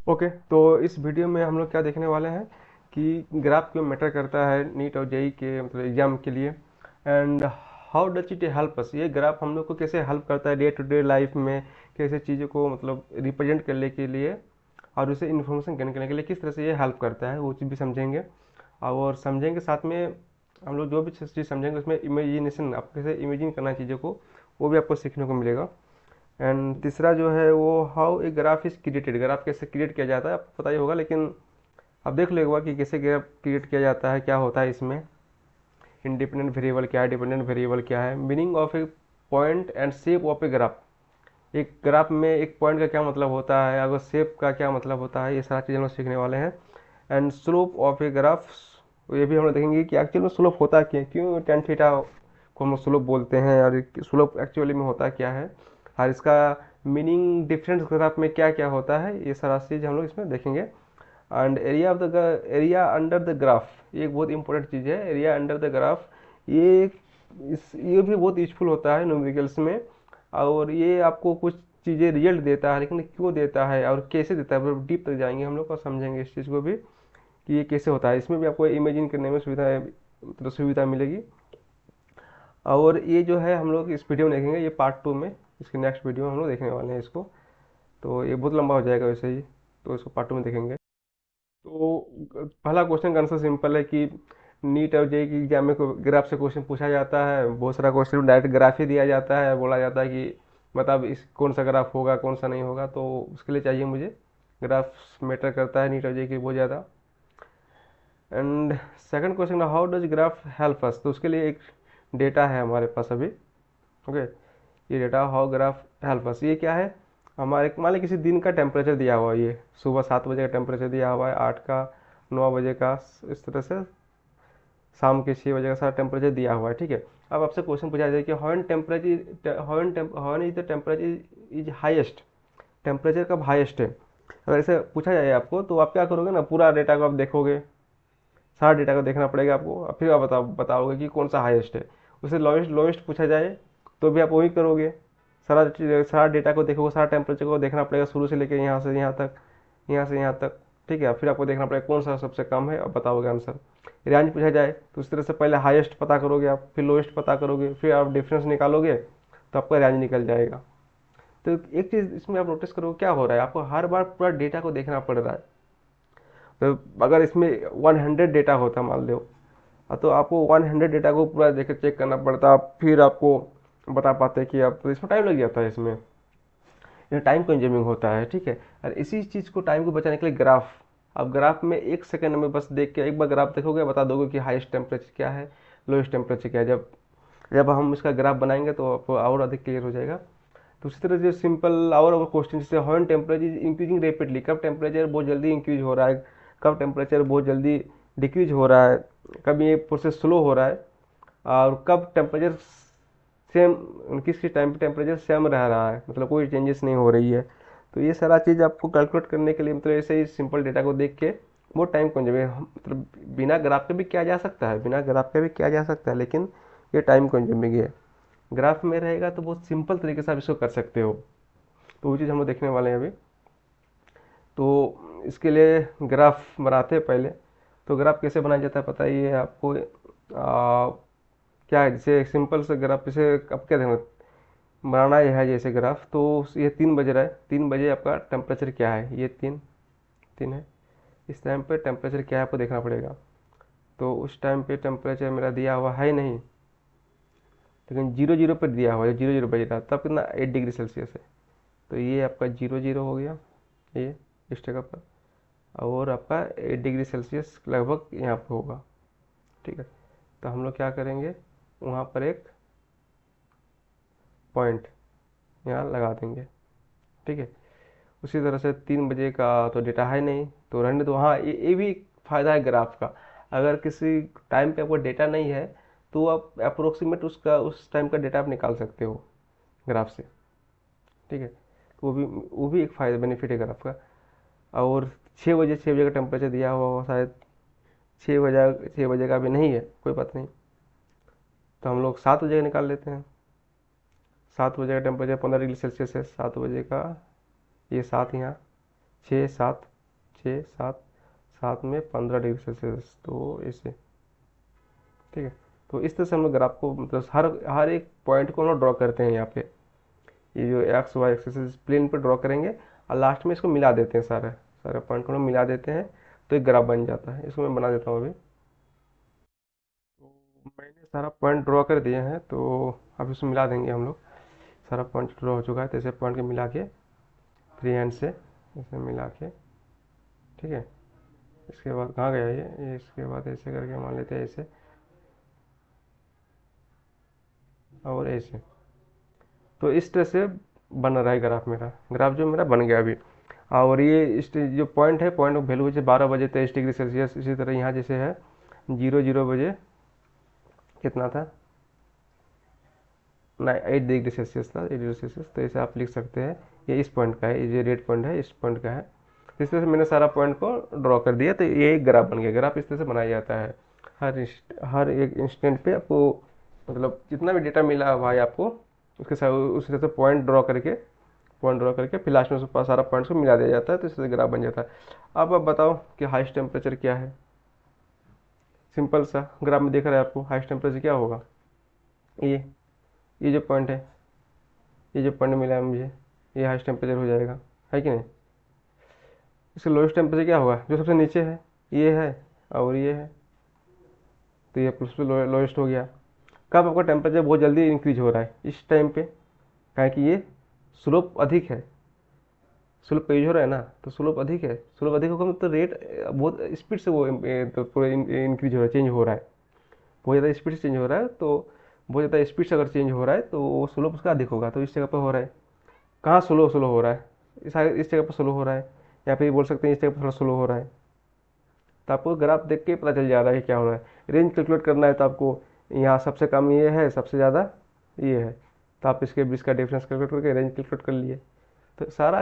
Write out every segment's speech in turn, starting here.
Okay, तो इस video में हम लोग क्या देखने वाले हैं कि ग्राफ क्यों मैटर करता है नीट और जेई के मतलब एग्जाम के लिए, and how does it help us. ये ग्राफ हम लोग को कैसे हेल्प करता है डे टू डे लाइफ में, कैसे चीज़ों को मतलब रिप्रेजेंट करने के लिए और उसे इन्फॉर्मेशन गेन करने के लिए किस तरह से ये हेल्प करता है, वो चीज़ भी समझेंगे। और समझेंगे साथ में हम लोग जो भी चीज़ समझेंगे उसमें इमेजिनेशन, आप कैसे इमेजिन करना है चीज़ों को, वो भी आपको सीखने को मिलेगा। एंड तीसरा जो है वो how a graph is created, graph कैसे क्रिएट किया जाता है आपको पता ही होगा, लेकिन अब देख लो एक बार कि कैसे ग्राफ क्रिएट किया जाता है, क्या होता है इसमें, इंडिपेंडेंट वेरिएबल क्या है, डिपेंडेंट वेरिएबल क्या है, meaning of A point and shape of a graph. एक ग्राफ में एक पॉइंट का क्या मतलब होता है, अगर शेप का क्या मतलब होता है, ये सारा चीज़ हम लोग सीखने वाले हैं। And slope of a graph, ये भी हम लोग देखेंगे कि एक्चुअल में स्लोप होता क्या है, क्यों टेन थीटा को हम लोग स्लोप बोलते हैं, और स्लोप एक्चुअली में होता क्या है, और इसका मीनिंग डिफरेंस ग्राफ में क्या क्या होता है, ये सारा चीज़ हम लोग इसमें देखेंगे। And area of the area under the graph, ये एक बहुत इंपॉर्टेंट चीज़ है, एरिया अंडर द ग्राफ। ये ये भी बहुत यूजफुल होता है न्यूमेरिकल्स में, और ये आपको कुछ चीज़ें रिजल्ट देता है, लेकिन क्यों देता है और कैसे देता है मतलब डीप तक जाएंगे हम लोग और समझेंगे इस चीज़ को भी कि ये कैसे होता है। इसमें भी आपको इमेजिन करने में सुविधा मतलब सुविधा मिलेगी। और ये जो है हम लोग इस वीडियो में देखेंगे, ये पार्ट 2 में, इसके नेक्स्ट वीडियो में हम लोग देखने वाले हैं इसको। तो ये बहुत लंबा हो जाएगा वैसे ही, तो इसको पार्ट 2 में देखेंगे। तो पहला क्वेश्चन का आंसर सिंपल है कि नीट और जेई की एग्जाम में ग्राफ से क्वेश्चन पूछा जाता है। बहुत सारा क्वेश्चन डायरेक्ट ग्राफ ही दिया जाता है, बोला जाता है कि मतलब इस कौन सा ग्राफ होगा कौन सा नहीं होगा, तो उसके लिए चाहिए मुझे ग्राफ मैटर करता है नीट और जेई की बहुत ज़्यादा। And second question, how does graph help us, तो उसके लिए एक डेटा है हमारे पास अभी। ओके, ये data how graph help us, ये क्या है, हमारे मान लीजिए किसी दिन का टेम्परेचर दिया हुआ है, ये सुबह 7 बजे का टेम्परेचर दिया हुआ है, 8 का, 9 बजे का, इस तरह से शाम के 6 बजे का सारा टेम्परेचर दिया हुआ है। ठीक है, अब आपसे क्वेश्चन पूछा जाए कि how is the temperature is highest, temperature कब हाईएस्ट है। अगर ऐसे पूछा जाए आपको तो आप क्या करोगे ना, पूरा डेटा को आप देखोगे, सारा डेटा को देखना पड़ेगा आपको, और फिर आप बताओगे कि कौन सा हाईएस्ट है। उसे लोएस्ट लोएस्ट पूछा जाए तो भी आप वही करोगे, सारा सारा डेटा को देखोगे, सारा टेम्परेचर को देखना पड़ेगा शुरू से लेकर यहाँ से यहाँ तक, यहाँ से यहाँ तक। ठीक है, फिर आपको देखना पड़ेगा कौन सा सबसे कम है और बताओगे आंसर। रेंज पूछा जाए तो उस तरह से पहले हाईएस्ट पता करोगे आप, फिर लोएस्ट पता करोगे, फिर आप डिफरेंस निकालोगे तो आपका रेंज निकल जाएगा। तो एक चीज़ इसमें आप नोटिस करोगे क्या हो रहा है, आपको हर बार पूरा डेटा को देखना पड़ रहा है। तो अगर इसमें 100 डेटा होता मान लो, तो आपको 100 डेटा को पूरा देख चेक करना पड़ता, फिर आपको बता पाते कि आप, तो इसमें टाइम लग जाता है, इसमें ये टाइम कंज्यूमिंग होता है। ठीक है, और इसी चीज़ को टाइम को बचाने के लिए ग्राफ, अब ग्राफ में 1 सेकंड में बस देख के एक बार ग्राफ देखोगे बता दोगे कि हाईएस्ट टेम्परेचर क्या है, लोएस्ट टेम्परेचर क्या है। जब जब हम इसका ग्राफ बनाएंगे तो आपको और अधिक क्लियर हो जाएगा। तो उसी तरह से सिंपल और क्वेश्चन जैसे how temperature is increasing rapidly, कब टेम्परेचर बहुत जल्दी इंक्रीज हो रहा है, कब टेम्परेचर बहुत जल्दी डिक्रीज हो रहा है, कब ये प्रोसेस स्लो हो रहा है, और कब टेम्परेचर सेम, किस किस टाइम पे टेम्परेचर सेम रह रहा है, मतलब कोई चेंजेस नहीं हो रही है। तो ये सारा चीज़ आपको कैलकुलेट करने के लिए मतलब ऐसे ही सिंपल डेटा को देख के बहुत टाइम कंज्यूमिंग, मतलब बिना ग्राफ के भी किया जा सकता है, बिना ग्राफ के भी किया जा सकता है, लेकिन ये टाइम कंज्यूमिंग है। ग्राफ में रहेगा तो बहुत सिंपल तरीके से आप इसको कर सकते हो, तो वो चीज़ हम लोग देखने वाले हैं अभी। तो इसके लिए ग्राफ बनाते हैं पहले। तो ग्राफ कैसे बनाया जाता है पता ही है आपको। क्या है, जैसे एक सिंपल से ग्राफ, जैसे अब क्या देखना बनाना ये है, जैसे ग्राफ तो ये 3 बज रहा है, 3 बजे आपका टेम्परेचर क्या है, ये 3 है, इस टाइम पे टेम्परेचर क्या है आपको देखना पड़ेगा। तो उस टाइम पे टेम्परेचर मेरा दिया हुआ है नहीं, लेकिन 0 0 पर दिया हुआ है, 0 0 बज रहा है, तब कितना 8 डिग्री सेल्सियस है। तो ये आपका 0 0 हो गया, ये इस जगह पर, और आपका 8 डिग्री सेल्सियस लगभग यहाँ पर होगा। ठीक है, तो हम लोग क्या करेंगे, वहाँ पर एक पॉइंट यहाँ लगा देंगे। ठीक है, उसी तरह से 3 बजे का तो डेटा है नहीं, तो रहने दो। हाँ, ये भी फ़ायदा है ग्राफ का, अगर किसी टाइम पे आपको डेटा नहीं है तो आप अप्रोक्सीमेट उसका उस टाइम का डेटा आप निकाल सकते हो ग्राफ से। ठीक है, तो वो भी एक फ़ायदा बेनिफिट है ग्राफ का। और 6 बजे का टेम्परेचर दिया हुआ हो शायद, 6 बजे का भी नहीं है, कोई बात नहीं, तो हम लोग 7 बजे का निकाल लेते हैं। 7 बजे का टेम्परेचर 15 डिग्री सेल्सियस है, 7 बजे का, ये 7 यहाँ, 6 7, 6 7 7 में 15 डिग्री सेल्सियस, तो ऐसे। ठीक है, तो इस तरह से हम लोग ग्राफ को मतलब हर हर एक पॉइंट को हम लोग ड्रॉ करते हैं। यहाँ पे ये जो एक्स वाई एक्सिस प्लेन पे ड्रॉ करेंगे और लास्ट में इसको मिला देते हैं, सारे सारे पॉइंट को हम मिला देते हैं, तो एक ग्राफ बन जाता है। इसको मैं बना देता हूँ अभी। तो मैंने सारा पॉइंट ड्रॉ कर दिए हैं, तो अब इसको मिला देंगे हम लोग। सारा पॉइंट ड्रॉ हो चुका है, तो ऐसे पॉइंट के मिला के फ्री हैंड से ऐसे मिला के, ठीक है। इसके बाद कहाँ गया ये इसके बाद ऐसे करके मान लेते हैं, ऐसे और ऐसे। तो इस तरह से बन रहा है ग्राफ मेरा। ग्राफ जो मेरा बन गया अभी। और ये जो पॉइंट है, पॉइंट वैल्यू जैसे 12 बजे 23 डिग्री सेल्सियस, इसी तरह यहाँ जैसे है 00 बजे कितना था ना 8 डिग्री सेल्सियस था, 8 डिग्री सेल्सियस। तो ऐसे आप लिख सकते हैं, ये इस पॉइंट का है, ये रेड पॉइंट है इस पॉइंट का है। इस तरह से मैंने सारा पॉइंट को ड्रॉ कर दिया, तो ये एक ग्राफ बन गया। ग्राफ इस तरह से बनाया जाता है। हर एक इंस्टेंट पे आपको मतलब जितना भी डेटा मिला हुआ है आपको, उसके साथ उस तरह से पॉइंट ड्रॉ करके फिर लास्ट में उसको सारा पॉइंट्स को मिला दिया जाता है, तो इससे ग्राफ बन जाता है। अब आप बताओ कि हाइस्ट टेम्परेचर क्या है। सिंपल सा ग्राफ में दिख रहा है आपको, हाइस्ट टेम्परेचर क्या होगा। ये ये जो पॉइंट है, ये जो पॉइंट मिला है मुझे, ये हाइस्ट टेम्परेचर हो जाएगा, है कि नहीं। इसका लोएस्ट टेम्परेचर क्या होगा, जो सबसे नीचे है ये है और ये है, तो ये प्लस लोएस्ट हो गया। कब आपका टेम्परेचर बहुत जल्दी इंक्रीज हो रहा है, इस टाइम पे, क्या कि ये स्लोप अधिक है, स्लोप का यूज हो रहा है ना, तो स्लोप अधिक है। स्लोप अधिक होगा मतलब रेट बहुत स्पीड से वो तो पूरा इंक्रीज हो रहा है, चेंज हो रहा है, बहुत ज़्यादा स्पीड से चेंज हो रहा है। तो बहुत ज़्यादा स्पीड से अगर चेंज हो रहा है तो वो स्लोप उसका अधिक होगा। तो इस जगह पर हो रहा है, कहाँ स्लो स्लो हो रहा है, इस जगह पर स्लो हो रहा है, या फिर बोल सकते हैं इस जगह पर थोड़ा स्लो हो रहा है। तो आपको ग्राफ देख के पता चल जा रहा है कि क्या हो रहा है। रेंज कैलकुलेट करना है तो आपको यहाँ सबसे कम ये है, सबसे ज़्यादा ये है, तो आप इसके बीच का डिफरेंस कैलकुलेट करके रेंज कैलकुलेट कर लिए, तो सारा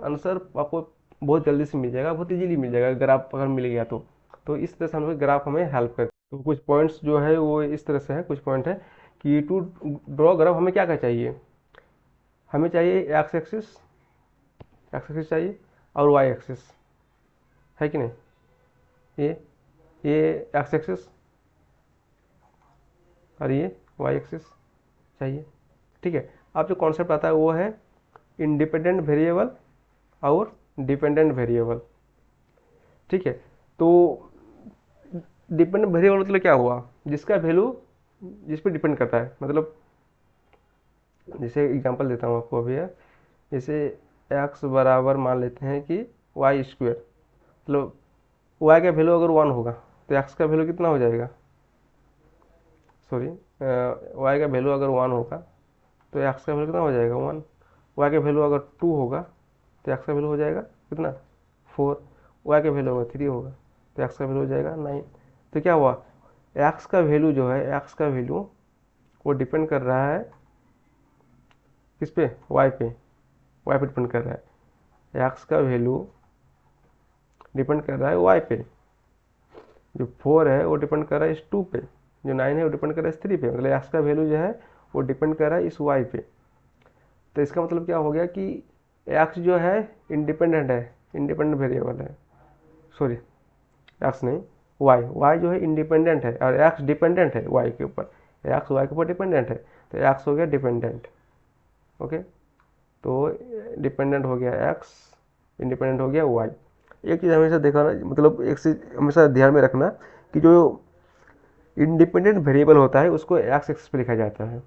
आंसर आपको बहुत जल्दी से मिल जाएगा, बहुत इजीली मिल जाएगा ग्राफ अगर मिल गया तो इस तरह से हम लोग ग्राफ हमें हेल्प करते हैं। तो कुछ पॉइंट्स जो है वो इस तरह से है, कुछ पॉइंट है कि टू ड्रॉ ग्राफ हमें क्या क्या चाहिए। हमें चाहिए एक्स एक्सिस चाहिए और वाई एक्सिस, है कि नहीं। ये ये एक्स एक्सिस और ये वाई एक्सिस चाहिए, ठीक है। अब जो कॉन्सेप्ट आता है वो है इंडिपेंडेंट वेरिएबल और डिपेंडेंट वेरिएबल, ठीक है। तो डिपेंडेंट वेरिएबल मतलब क्या हुआ, जिसका वैल्यू जिस पर डिपेंड करता है। मतलब जैसे एग्जांपल देता हूँ आपको अभी है, जैसे एक्स बराबर मान लेते हैं कि वाई स्क्वेयर, मतलब वाई का वैल्यू अगर 1 होगा तो एक्स का वैल्यू कितना हो जाएगा, सॉरी वाई का वैल्यू अगर 1 होगा तो एक्स का वैल्यू कितना हो जाएगा 1। वाई का वैल्यू अगर 2 होगा तो एक्स का वैल्यू हो जाएगा कितना 4। वाई का वैल्यू अगर 3 होगा तो एक्स का वैल्यू हो जाएगा 9। तो क्या हुआ, एक्स का वैल्यू जो है, एक्स का वैल्यू वो डिपेंड कर रहा है किस पे, वाई पे, वाई पे डिपेंड कर रहा है। एक्स का वैल्यू डिपेंड कर रहा है वाई पे। जो 4 है वो डिपेंड कर रहा है इस 2 पे, जो 9 है वो डिपेंड कर रहा है इस 3 पे। मतलब एक्स का वैल्यू जो है वो डिपेंड कर रहा है इस वाई पे। तो इसका मतलब क्या हो गया कि एक्स जो है इंडिपेंडेंट है, इंडिपेंडेंट वेरिएबल है, सॉरी एक्स नहीं, वाई जो है इंडिपेंडेंट है और एक्स डिपेंडेंट है वाई के ऊपर, एक्स वाई के ऊपर डिपेंडेंट है, तो एक्स हो गया डिपेंडेंट। ओके, तो डिपेंडेंट हो गया एक्स, इंडिपेंडेंट हो गया वाई। एक चीज़ हमेशा देखा ना, मतलब एक चीज़ हमेशा ध्यान में रखना कि जो इंडिपेंडेंट वेरिएबल होता है उसको एक्स एक्सिस पे लिखा जाता है।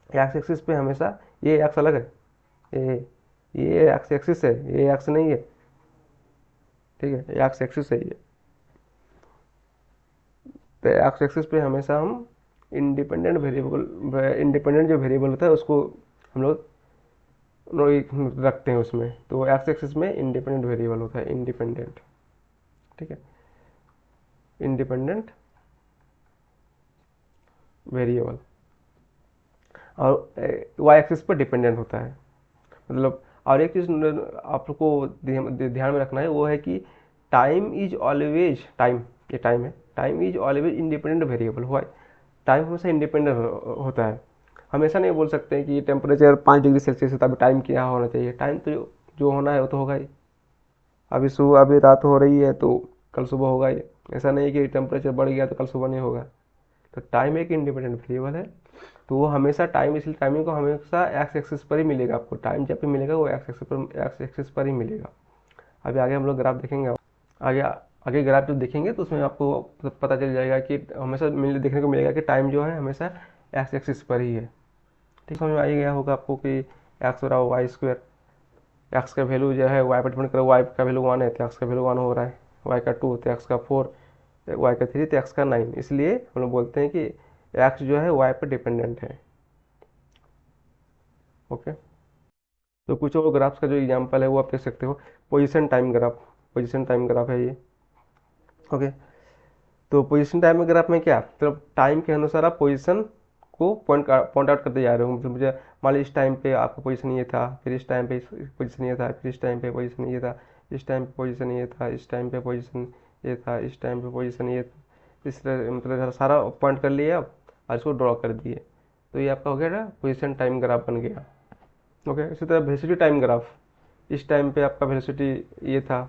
एक्स एक्सिस पे हमेशा ये एक्स अलग है, ये एक्स एक्सिस है, ये एक्स नहीं है, ठीक है, ये एक्स एक्सिस है ये। तो एक्स एक्सिस पे हमेशा हम इंडिपेंडेंट वेरिएबल, इंडिपेंडेंट जो वेरिएबल होता है उसको हम लोग रखते हैं उसमें। तो एक्स एक्सिस में इंडिपेंडेंट वेरिएबल होता है, इंडिपेंडेंट, ठीक है, इंडिपेंडेंट वेरिएबल। और वाई एक्सिस पर डिपेंडेंट होता है। मतलब और एक चीज़ आपको ध्यान में रखना है वो है कि टाइम इज ऑलवेज, टाइम, ये टाइम है, time is always independent variable हुआ। टाइम हमेशा इंडिपेंडेंट होता है। हमेशा नहीं बोल सकते हैं कि टेम्परेचर 5 डिग्री सेल्सियस है तब टाइम क्या होना चाहिए। टाइम तो जो होना है वो तो होगा ही, अभी सुबह अभी रात हो रही है तो कल सुबह होगा ही। ऐसा नहीं कि टेम्परेचर बढ़ गया तो कल सुबह नहीं होगा। तो टाइम एक इंडिपेंडेंट वेरिएबल है, तो वो हमेशा टाइम, इसलिए टाइमिंग को हमेशा एक्स एक्सिस पर ही मिलेगा आपको। टाइम जब भी मिलेगा वो एक्स एक्सिस पर ही मिलेगा। अभी आगे हम लोग ग्राफ देखेंगे। आगे आगे ग्राफ जो देखेंगे तो उसमें आपको पता चल जाएगा कि हमेशा देखने को मिलेगा कि टाइम जो है हमेशा एक्स एक्सिस पर ही है। ठीक, समझ में आ ही गया होगा आपको कि एक्स और वाई स्क्वायर, एक्स का वैल्यू जो है वाई पर डिपेंड करे। वाई का वैल्यू 1 है तो एक्स का वैल्यू 1 हो रहा है, वाई का 2 तो एक्स का 4, वाई का 3 तो एक्स का 9। इसलिए हम लोग बोलते हैं कि एक्स जो है वाई पर डिपेंडेंट है। ओके, तो कुछ और ग्राफ्स का जो एग्जांपल है वो आप देख सकते हो। Position time graph, position time graph है ये। ओके, तो पोजीशन टाइम ग्राफ में क्या, तो टाइम के अनुसार आप पोजीशन को पॉइंट आउट करते जा रहे हो। मतलब मुझे मान लीजिए इस टाइम पे आपका पोजीशन ये था, फिर इस टाइम पे पोजीशन ये था, फिर इस टाइम पे पोजीशन ये था, इस टाइम पे पोजीशन ये था, इस टाइम पे पोजीशन ये था, इस टाइम पे पोजीशन ये था। इस तरह मतलब सारा पॉइंट कर लिया आप और इसको ड्रॉ कर दिए, तो ये आपका हो गया ना पोजीशन टाइम ग्राफ बन गया। ओके, इसी तरह वेलोसिटी टाइम ग्राफ, इस टाइम पे आपका वेलोसिटी ये था,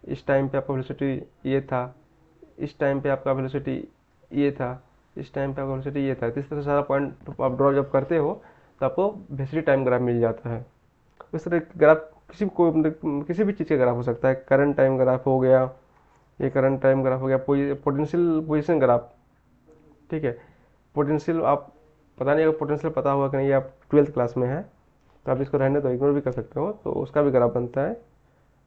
इस टाइम पे आपका वेलोसिटी ये था, इस टाइम पे आपका वेलोसिटी ये था, इस टाइम पे आपका वेलोसिटी ये था। तो इस तरह से सारा पॉइंट आप ड्रॉ जब करते हो तो आपको वेलोसिटी टाइम ग्राफ मिल जाता है। इस तरह ग्राफ किसी को मतलब किसी भी चीज़ का ग्राफ हो सकता है। करंट टाइम ग्राफ हो गया, ये करंट टाइम ग्राफ हो गया। पोटेंशियल पोजीशन ग्राफ, ठीक है। पोटेंशियल आप पता नहीं अगर पोटेंशियल पता होगा कि नहीं, आप 12th क्लास में है तो आप इसको रहने दो, इग्नोर भी कर सकते हो। तो उसका भी ग्राफ बनता है।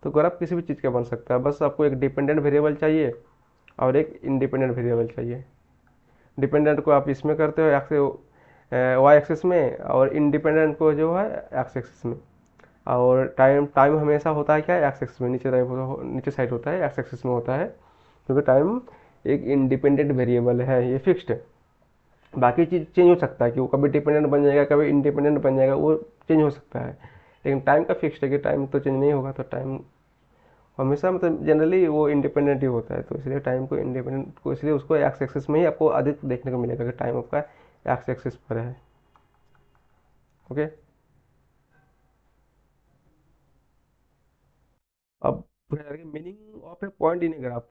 तो ग्राफ किसी भी चीज़ का बन सकता है, बस आपको एक डिपेंडेंट वेरिएबल चाहिए और एक इंडिपेंडेंट वेरिएबल चाहिए। डिपेंडेंट को आप इसमें करते हो एक्स वाई एक्सिस में, और इंडिपेंडेंट को जो है एक्स एक्सिस में। और टाइम टाइम हमेशा होता है क्या, एक्स एक्सिस में, नीचे साइड होता है, एक्स एक्सिस में होता है। क्योंकि टाइम एक इंडिपेंडेंट वेरिएबल है, ये फिक्स्ड है। बाकी चीज़ चेंज हो सकता है कि वो कभी डिपेंडेंट बन जाएगा, कभी इंडिपेंडेंट बन जाएगा, वो चेंज हो सकता है। लेकिन टाइम का फिक्स्ड है कि टाइम तो चेंज नहीं होगा। तो टाइम हमेशा मतलब जनरली वो इंडिपेंडेंट ही होता है। तो इसलिए टाइम को इंडिपेंडेंट को, इसलिए उसको एक्स एक्सिस में ही आपको अधिक देखने को मिलेगा कि टाइम आपका एक्स एक्सिस पर है। ओके, अब meaning of A point in a graph,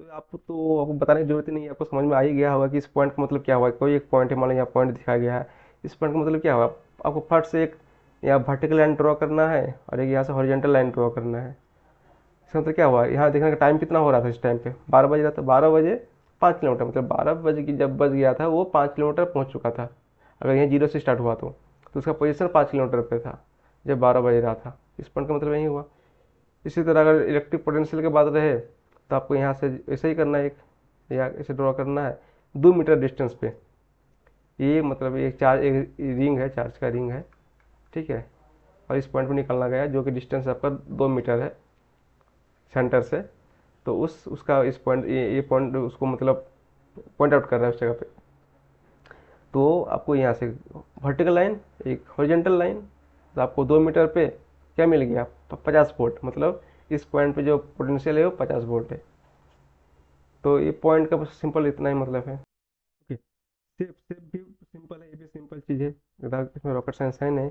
तो आपको बताने की जरूरत ही नहीं है, आपको समझ में आ ही गया होगा कि इस पॉइंट का मतलब क्या हुआ। कोई एक पॉइंट है, मान लो यहाँ पॉइंट दिखाया गया है, इस पॉइंट का मतलब क्या हुआ। आपको फट से एक यहाँ वर्टिकल लाइन ड्रॉ करना है और एक यहाँ से हॉरिजॉन्टल लाइन ड्रॉ करना है। इसका मतलब क्या हुआ, यहाँ देखने का टाइम कितना हो रहा था इस टाइम पे, 12 बज रहा था। 12 बजे 5 किलोमीटर, मतलब 12 बजे की जब बज गया था वो 5 किलोमीटर पहुँच चुका था। अगर यहाँ जीरो से स्टार्ट हुआ तो उसका पोजीशन 5 किलोमीटर पे था जब 12 बज रहा था। इस पॉइंट का मतलब यही हुआ। इसी तरह अगर इलेक्ट्रिक पोटेंशियल की बात रहे तो आपको यहाँ से ऐसे ही करना है, एक या ऐसे ड्रॉ करना है 2 मीटर डिस्टेंस पे। ये मतलब एक रिंग है, चार्ज का रिंग है, ठीक है। और इस पॉइंट पर निकलना गया जो कि डिस्टेंस आपका 2 मीटर है सेंटर से। तो उसका इस पॉइंट ये पॉइंट उसको मतलब पॉइंट आउट कर रहा है उस जगह पे। तो आपको यहाँ से वर्टिकल लाइन, एक हॉरिजॉन्टल लाइन, तो आपको 2 मीटर पे क्या मिल गया, 50 वोल्ट। मतलब इस पॉइंट पे जो पोटेंशियल है वो 50 वोल्ट है। तो ये पॉइंट का बस सिंपल इतना ही मतलब है। ओके, सेप भी सिंपल है, ये भी सिंपल चीज़ है, ज़्यादा इसमें रॉकेट साइंस है नहीं।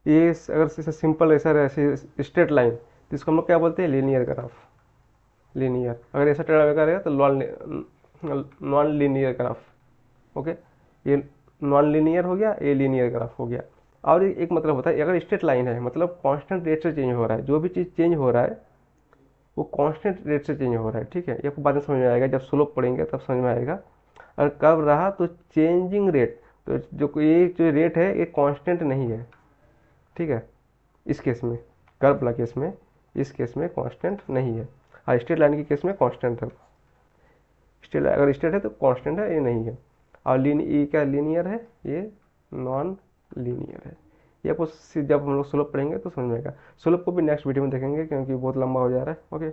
ये अगर ऐसा सिंपल ऐसा ऐसे स्ट्रेट लाइन तो इसको हम लोग क्या बोलते हैं, लीनियर ग्राफ। लीनियर, अगर ऐसा टेढ़ा बेका रहेगा तो नॉन लीनियर ग्राफ। ओके, ये नॉन लीनियर हो गया, ये लीनियर ग्राफ हो गया। और एक मतलब होता है, अगर स्ट्रेट लाइन है मतलब कांस्टेंट रेट से चेंज हो रहा है, जो भी चीज़ चेंज हो रहा है वो कांस्टेंट रेट से चेंज हो रहा है, ठीक है। ये आपको बाद में समझ में आएगा, जब स्लोप पढ़ेंगे तब समझ में आएगा। और कब रहा तो चेंजिंग रेट, तो जो रेट है ये कांस्टेंट नहीं है, ठीक है। इस केस में, कर्व वाला केस में, इस केस में कांस्टेंट नहीं है। और स्ट्रेट लाइन के केस में कांस्टेंट है। स्ट्रेट अगर स्ट्रेट है तो कांस्टेंट है, ये नहीं है। और ये क्या लीनियर है, ये नॉन लीनियर है। ये आपको जब हम लोग स्लोप पढ़ेंगे तो समझ में आएगा। स्लोप को भी नेक्स्ट वीडियो में देखेंगे क्योंकि बहुत लंबा हो जा रहा है। ओके।